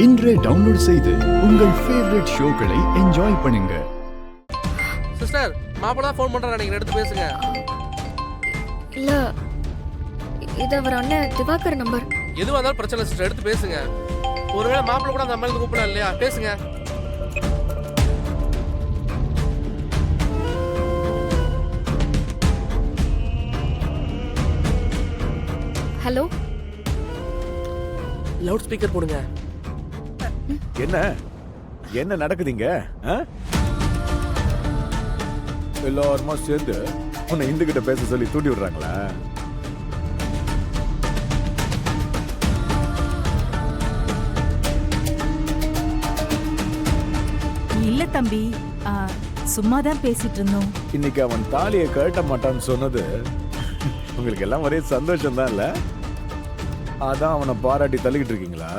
இன்றே டவுன்லோட் செய்து உங்கள் ஃபேவரட் ஷோக்களை என்ஜாய் பண்ணுங்க. சிஸ்டர், மாப்பிள்ளை ஃபோன் பண்றாங்க, நீங்க எடுத்து பேசுங்க. இல்ல, இது அவர் அண்ணன் திவாகர் நம்பர். எதுவா இருந்தாலும் பிரச்சனை இல்லை சிஸ்டர், எடுத்து பேசுங்க. ஒருவேளை மாப்பிள்ளை கூட அந்த அம்மாவுக்கு கூப்பிடலாம் இல்லையா, பேசுங்க. ஹலோ, லவுட் ஸ்பீக்கர் போடுங்க. என்ன என்ன நடக்குதுங்க? எல்லாருமா சேர்ந்து உன்னை இந்து கிட்ட பேச சொல்லி தூண்டி விடுறாங்களா? இல்ல தம்பி, சும்மாதான் பேசிட்டு இருந்தோம். இன்னைக்கு அவன் தாலியை கட்ட மாட்டான்னு சொன்னது உங்களுக்கு எல்லாம் ஒரே சந்தோஷம் தான் இல்ல? அதான் அவனை பாராட்டி தள்ளிக்கிட்டு இருக்கீங்களா?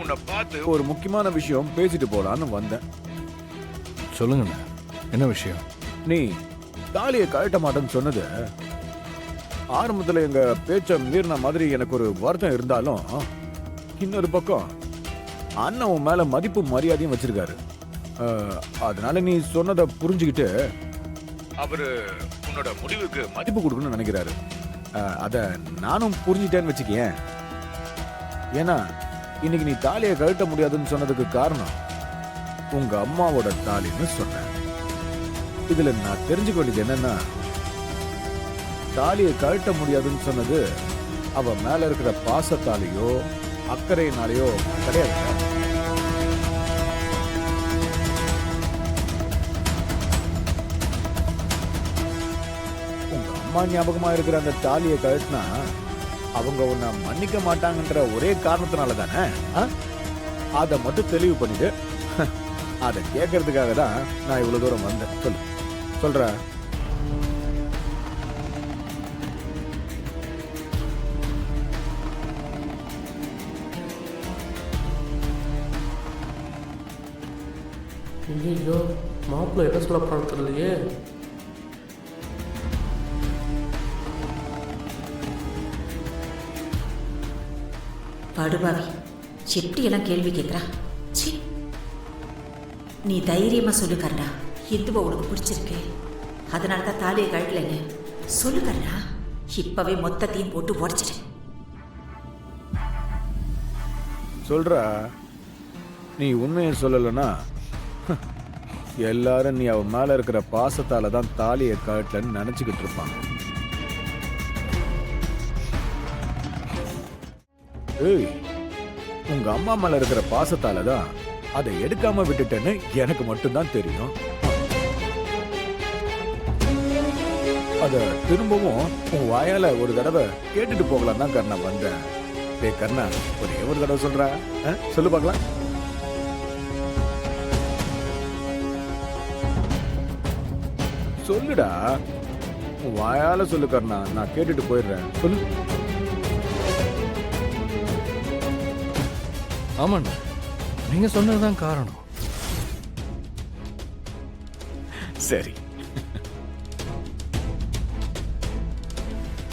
உன்னை பார்த்து ஒரு முக்கியமான விஷயம் பேசிட்டு போலான்னு வந்தேன். சொல்லுங்கண்ணா, என்ன விஷயம்? நீ தாலியை கழட்ட மாட்டேன்னு சொன்னது ஆரம்பத்துல எங்க பேச்ச மீறின மாதிரி எனக்கு ஒரு வருத்தம் இருந்தாலும், இன்னொரு பக்கம் அண்ணன் உன் மேல மதிப்பு மரியாதையும் வச்சிருக்காரு. அதனால நீ சொன்னதை புரிஞ்சுக்கிட்டு அவரு உன்னோட முடிவுக்கு மதிப்பு கொடுக்கணும்னு நினைக்கிறாரு. அத நானும் புரிஞ்சுட்டேன்னு வச்சுக்கேன். ஏன்னா இன்னைக்கு நீ தாலியை கழட்ட முடியாதுன்னு சொன்னதுக்கு காரணம் உங்க அம்மாவோட தாலின்னு சொன்னேன். இதுல நான் தெரிஞ்சுக்க வேண்டியது என்னன்னா, தாலியை கழட்ட முடியாதுன்னு சொன்னது அவ மேல இருக்கிற பாசத்தாலேயோ அக்கறையினாலேயோ கிடையாது. உங்க அம்மா ஞாபகமா இருக்கிற அந்த தாலியை கழட்டினா அவங்க உன்னை மன்னிக்க மாட்டாங்கன்ற ஒரே காரணத்தினால தானே? அதை மட்டும் தெளிவு பண்ணிட்டு அதை கேட்கறதுக்காக தான் நான் இவ்வளவு தூரம் வந்தேன். சொல்ற ஐயோ, மாப்பிள்ளை என்ன சொல்ல போறான்னு தெரியலையே. படுபாவி, எப்படியெல்லாம் கேள்வி கேட்குறா? சி, நீ தைரியமா சொல்லு கண்ணா. இந்துவா உனக்கு பிடிச்சிருக்கு, அதனால தான் தாலியை கழட்டலைன்னு சொல்லு கண்ணா. இப்பவே மொத்தத்தையும் போட்டு உடச்சிடு. சொல்ற, நீ உண்மையை சொல்லலைன்னா எல்லாரும் நீ அவன் மேல இருக்கிற பாசத்தால தான் தாலியை கழட்டலன்னு நினைச்சுக்கிட்டு இருப்பாங்க. ஏய், உங்க அம்மா மேல இருக்கிற பாசத்தால தான் அதை எடுக்காம விட்டுட்டேன்னு எனக்கு மட்டும்தான் தெரியும். அத திரும்பவும் உன் வாயால ஒரு தடவை கேட்டுட்டு போகலாம் தான் கர்ணா வந்தேன். டேய் கர்ணா, ஒரே ஒரு தடவை சொல்ற, சொல்லு பார்க்கலாம். சொல்லுடா, உன் வாயால சொல்லு கர்ணா, நான் கேட்டுட்டு போயிடுறேன். சொல்லு. ஆமாண்ணா, நீங்க சொன்னதுதான் காரணம். சரி.